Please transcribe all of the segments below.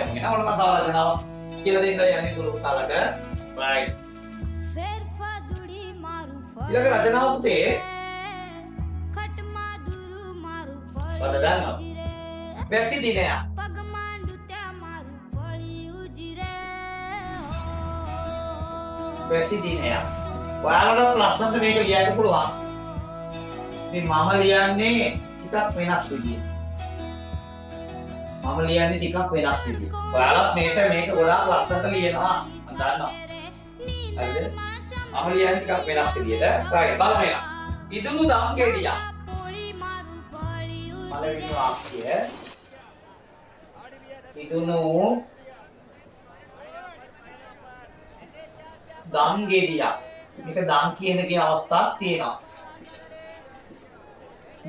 මම කතාව රචනාව කියලා දෙන්න යන්නේ ගුරු පුතාලට. right. ඊළඟ රචනාව පුතේ පද දන්නවා. වැසි දිනයක්. වැසි දිනයක්. ඔයාලට ලස්සනට මේක ලියන්න පුළුවන්. මේ මම ලියන්නේ ටිකක් වෙනස් විදියට. මම ලියන්නේ ටිකක් වෙනස් විදියට. ඔයාලත් මේක ගොඩාක් ලස්සනට ලියනවා. මම දන්නවා. හරිද? මම ලියන්නේ ටිකක් වෙනස් විදියට. right බලමු එන්න. ඉදුණු දම් ගෙඩියක්. පළවෙනි වාක්‍යය. ඉදුණු දම් ගෙඩියක්. මේක දම් කියන එකේ අවස්ථාවක් තියෙනවා.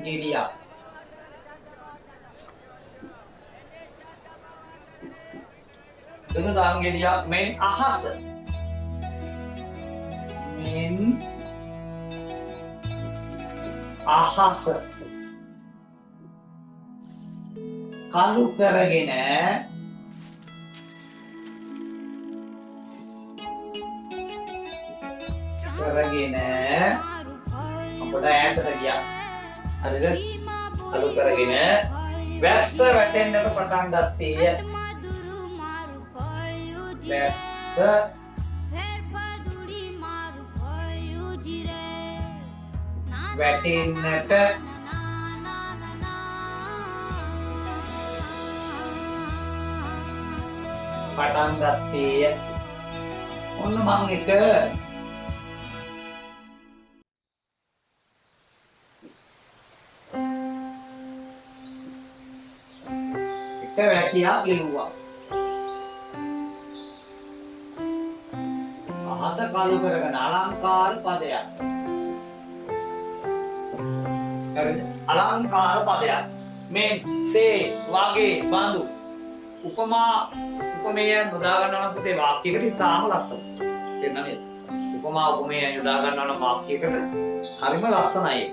ගෙඩියක්. ඉදුණු දම් ගෙඩියක් මෙන් අහස. මෙන් අහස. කළු කරගෙන අපට ඈතට ගියා. හරිද? කළු කරගෙන වැස්ස වැටෙන්නට පටන් ගත්තේය. වැස්ස වැටෙන්නට පටන් ගත්තේය. ඔන්න මම එක වැකියක් ලිව්වා. අහස කළු කරගෙන අලංකාර පදයක්. හරිද? අලංකාර පදයක්. මේ සේ වගේ බඳු උපමේය යොදා ගන්නවා නම් පුතේ වාක්‍යයකට තාම ලස්සනයි. තේරුණා නේද? උපමේය යොදා ගන්නවා නම් වාක්‍යයකට හරිම ලස්සනයි.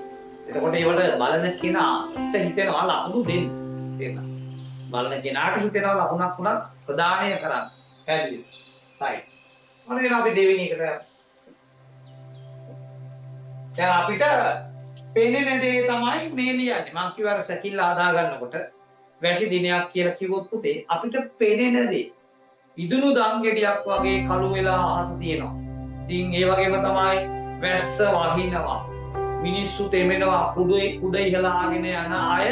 එතකොට ඒවට බලන කෙනාට හිතෙනවා ලකුණු දෙන්න. තේරුණා? බලන කෙනාට හිතෙනවා ලකුණක් උනත් ප්‍රදානය කරන්න. පැහැදිලිද? right. මොනවද අපි දෙවෙනි එකට දැන් අපිට පේන්නේ දේ තමයි මේ ලියන්නේ. මම කිව්වා සැකිල්ල හදා ගන්නකොට වැසි දිනයක් කියලා කිව්වොත් පුතේ අපිට පේන්නේ දේ ඉදුණු දම් ගෙඩියක් වගේ කළු වෙලා අහස තියෙනවා. ඉතින් ඒ වගේම තමයි වැස්ස වහිනවා. මිනිස්සු තෙමෙනවා. කුඩ ඉහළාගෙන යන අය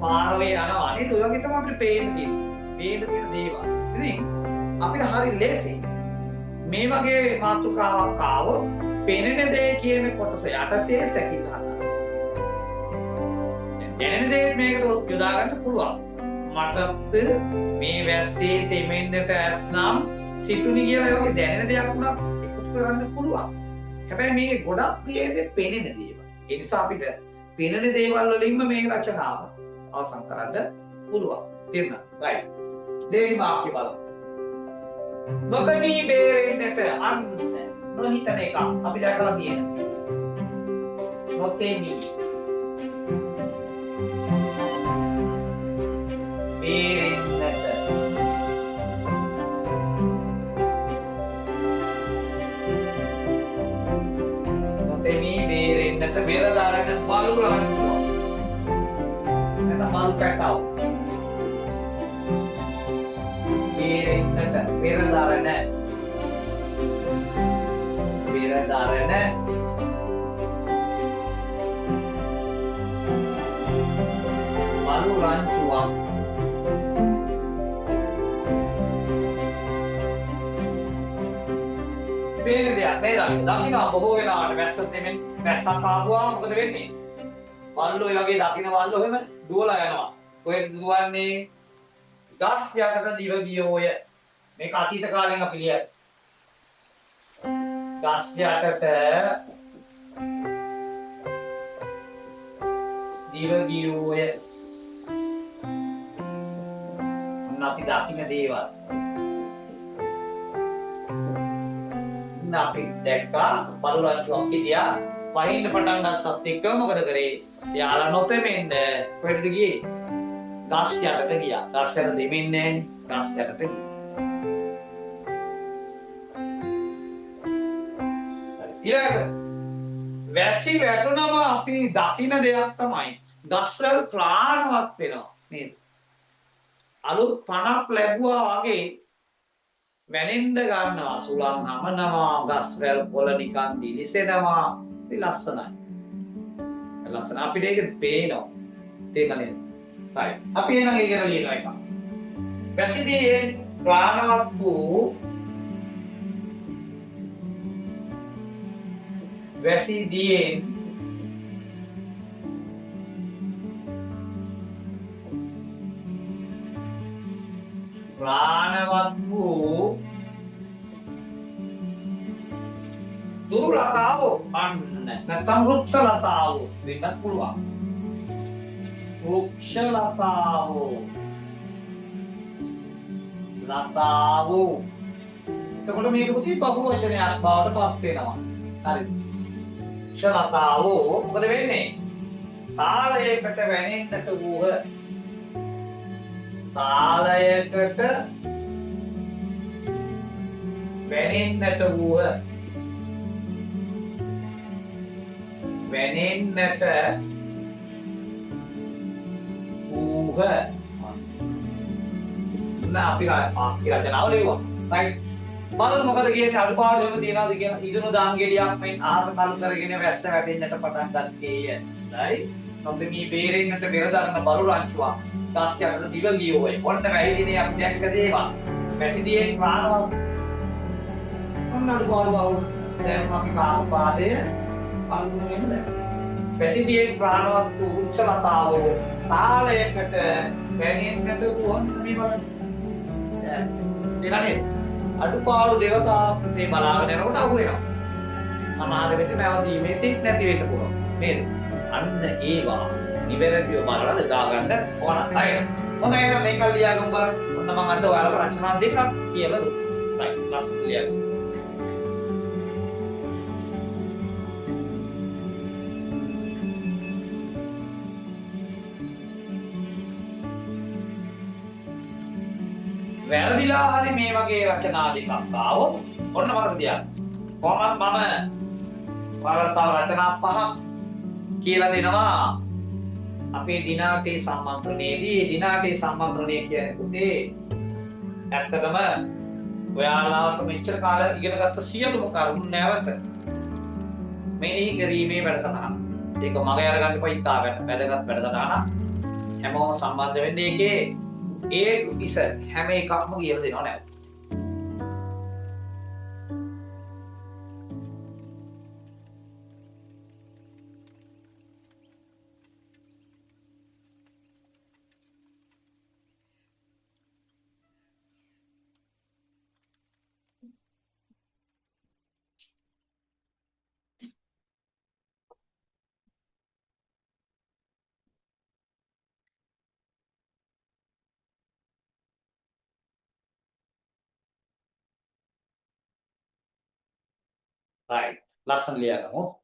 පාරේ යනවා. නේද? ඔය වගේ තමයි අපිට පේන්නේ. පේන දේවල්. ඉතින් අපිට හරි ලේසි මේ වගේ මාතෘකාවක් ආවොත් පේන දේ කියන කොටස යටතේ සැකිල්ල හදන්න. දැනෙන දේ මේකට යොදා ගන්න පුළුවන්. මටත් මේ වැස්සේ තෙමෙන්නට ඇත්නම් සිතුනි කියලා ඒ වගේ දැනෙන දෙයක් උනත් එකතු කරන්න පුළුවන්. හැබැයි මේකේ ගොඩක් තියෙන්නේ පෙනෙන දේවල්. ඒ නිසා අපිට පෙනෙන දේවල් වලින්ම මේ රචනාව අවසන් කරන්න පුළුවන්. තේරුණාද? right. දෙවෙනි වාක්‍ය බලමු. නොකමී බේරෙන්නට අන්න නොහිතන එක අපි දැකලා තියෙනවා. නොතේමි බේරෙන්නට නොතේමි බේරෙන්නට බෙරදාරන බලු රහන්තුව. නැත්නම් බලු පැටව. බේරෙන්නට බෙරදාරන බලු රංචුවක්. පේන දෙයක් නේද? දකින්න බොහෝ වෙලාවට වැස්සත් නෙමෙයි වැස්සක් ආවම මොකද වෙන්නේ? බල්ලෝ ඒ වගේ දකින්න බල්ලෝ එහෙම දුවලා යනවා. ඔය දුවන්නේ ගස් යටට දිව ගියෝය. මේක අතීත කාලෙන් අපි ලියන්නේ. ගස් යටට දිව ගියෝය. මොන අපි දකින්න දේවල්. අපි දැක්කා බලු රංචුවක් හිටියා වහින්න පටන් ගත්තත් එක්ක මොකද කරේ? යාලා නොතෙමෙන්න කොහෙද ගියේ? ගස් යටට ගියා. ගස් යට දෙමින්නේ නෑනේ. ගස් යටට ගියා. හරි. ඊළඟට වැසි වැටුනම අපි දකින දෙයක් තමයි ගස්වල ප්‍රාණවත් වෙනවා නේද? අලුත් පණක් ලැබුවා වගේ වැනෙන්න ගන්නවා, සුළං හමනවා, ගස්වැල් කොළ නිකන් දිලිසෙනවා. ඉතින් ලස්සනයි. ලස්සන අපිට ඒක පේනවා. තේරෙනවද? හරි. අපි එහෙනම් ඒක ගැන ලියනවා එකක්. වැසිදී ප්‍රාණවත් වූ වැසිදියෙන් ප්‍රාණවත් වූ දුර්ලතාවෝ අන්න නැත්නම් වෘක්ෂ ලතාවෝ වෙන්නත් පුළුවන්. වෘක්ෂ ලතාවෝ එතකොට මේක පුතේ බහු වචනයක් බවට පත් වෙනවා. හරි. වෘක්ෂ ලතාවෝ මොකද වෙන්නේ? තාලයකට වැනෙන්නට වූහ. තාලයකට වැනෙන්නට වූහ. වැනෙන්නට වූහ. අපි රචනාව ලියුවා. right. බලමු මොකද කියන්නේ අඩුපාඩු එහෙම තියනවාද කියලා. ඉදුණු දාන් ගෙඩියක් මෙන් ආස කලු කරගෙන වැස්ස වැටෙන්නට පටන් ගත්තේය. right. මොකද මේ බේරෙන්නට පෙර දරන බලු රංචුවක් ගස් යටට දිව ගියෝයි. ඔන්න වැහි දිනේ අපි දැක්ක දේවා. වැසිදියේ ප්‍රාණවත්. ඔන්න අඩුපාඩු වවු. දැන් අපි කාම පාඩය අනුගෙන්න දැන්. වැසිදියේ ප්‍රාණවත් වූ වෘක්ෂ ලතාවෝ තාලයකට වැනෙන්නට වුවන් මේ බලන්න. ඊළඟට අඩුපාඩු දේවතා මේ බලාගෙන යනකොට අහු වෙනවා. සමහර වෙලට නැවතීමේ තිත් නැති වෙන්න පුළුවන්. නේද? අන්න ඒවා නිවැරදිව බලලා දා ගන්න ඕන අය. හොඳයි එහෙනම් මේක ලියාගමු බලන්න. ඔන්න මම අද ඔයාලට රචනා දෙකක් කියලා දුන්නා. right. ලස්සන ලියාගමු. වැරදිලා හරි මේ වගේ රචනා දෙකක් ආවොත් ඔන්න මතක තියාගන්න. කොහොමද මම ඔයාලට තව රචනා පහක් කියලා දෙනවා. අපේ දිනාටේ සම්මන්ත්‍රණයේදී ඒ දිනාටේ සම්මන්ත්‍රණය කියන්නේ පුතේ ඇත්තටම ඔයාලාට මෙච්චර කාලයක් ඉගෙන ගත්ත සියලුම කරුණු නැවත මෙනෙහි කිරීමේ වැඩසටහන. ඒක මගේ අරගන්න එපා ඉතා ගන්න. වැදගත් වැඩසටහනක්. හැමෝම සම්බන්ධ වෙන්නේ ඒකේ ඒ ඉසර් හැම එකක්ම කියලා දෙනවා නැවත. right. ලස්සන ලියාගමු.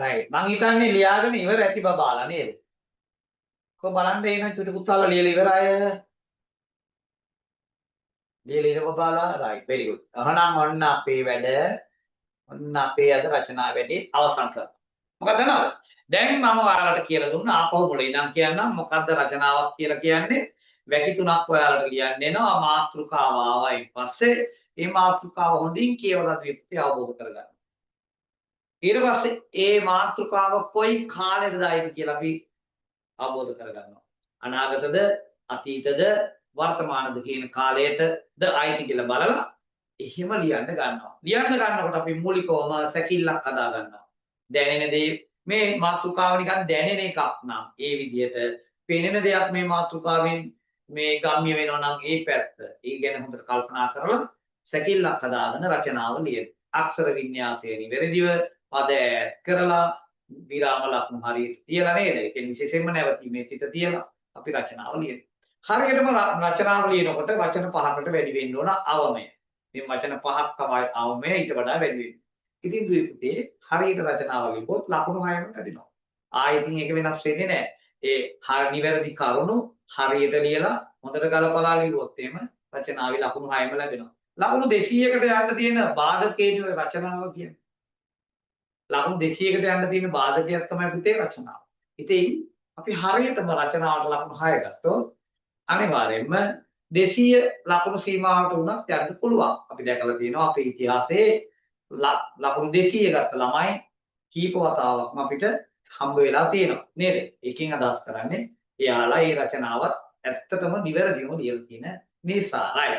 රයිට්. මං හිතන්නේ ලියාගෙන ඉවර ඇති බබාලා නේද? කො බලන්න එන චුටි පුතාලා ලියලා ඉවරයි. ලියලා ඉවර බබාලා රයිට් very good. එහෙනම් ඔන්න අපේ වැඩ ඔන්න අපේ අද රචනා වැඩේ අවසන් කරනවා. මොකද දන්නවද? දැන් මම ඔයාලට කියලා දුන්නා ආපහු මුල ඉඳන් කියන්නම් මොකද්ද රචනාවක් කියලා කියන්නේ? වැකි තුනක් ඔයාලට ලියන්න එනවා මාතෘකාව ආවයින් පස්සේ මේ මාතෘකාව හොඳින් කියවලා විප්‍රති අවබෝධ කරගන්න. ඊට පස්සේ ඒ මාතෘකාව කොයි කාලෙටද ආයිද කියලා අපි අවබෝධ කරගන්නවා. අනාගතද අතීතද වර්තමානද කියන කාලයටද ආයිති කියලා බලලා එහෙම ලියන්න ගන්නවා. ලියන්න ගන්නකොට අපි මූලිකවම සැකිල්ලක් හදා ගන්නවා. දැනෙන දේ මේ මාතෘකාව නිකන් දැනෙන එකක් නම් ඒ විදිහට පේනෙන දෙයක් මේ මාතෘකාවෙන් මේ ගම්ම්‍ය වෙනවා නම් ඒ පැත්ත. ඒ ගැන හොඳට කල්පනා කරලා සැකිල්ලක් හදාගෙන රචනාව ලියන්න. අක්ෂර වින්‍යාසය නිවැරදිව පද ඈඩ් කරලා විරාම ලකුණු හරියට තියලා නේද? ඒ කියන්නේ විශේෂයෙන්ම නැවතීමේ තිත තියලා අපි රචනාව ලියනවා. හරියටම රචනාව ලියනකොට වචන 5කට වැඩි වෙන්න ඕන අවමය. මේ වචන 5ක් තමයි අවමය ඊට වඩා වැඩි වෙන්නේ. ඉතින් දුවේ පුතේ හරියට රචනාව ලියපොත් ලකුණු 6ම ලැබෙනවා. ආයෙත් ඒක වෙනස් වෙන්නේ නැහැ. ඒ නිවැරදි කරුණු හරියට ලියලා හොඳට ගලපලා ලියුවොත් එහෙම රචනාවේ ලකුණු 6ම ලැබෙනවා. ලකුණු 200කට යන්න තියෙන බාධකයේ රචනාව කියන්නේ. ලකුණු 200කට යන්න තියෙන බාධකයක් තමයි පුතේ රචනාව. ඉතින් අපි හරියටම රචනාවට ලකුණු 6 ගත්තොත් අනිවාර්යයෙන්ම 200 ලකුණු සීමාවට උනත් යන්න පුළුවන්. අපි දැකලා තියෙනවා අපේ ඉතිහාසයේ ලකුණු 200 ගත්ත ළමයි කීප වතාවක්ම අපිට හම්බ වෙලා තියෙනවා නේද? ඒකෙන් අදහස් කරන්නේ එයාලා මේ රචනාවත් ඇත්තටම නිවැරදිවම ලියලා තියෙන නිසා. right.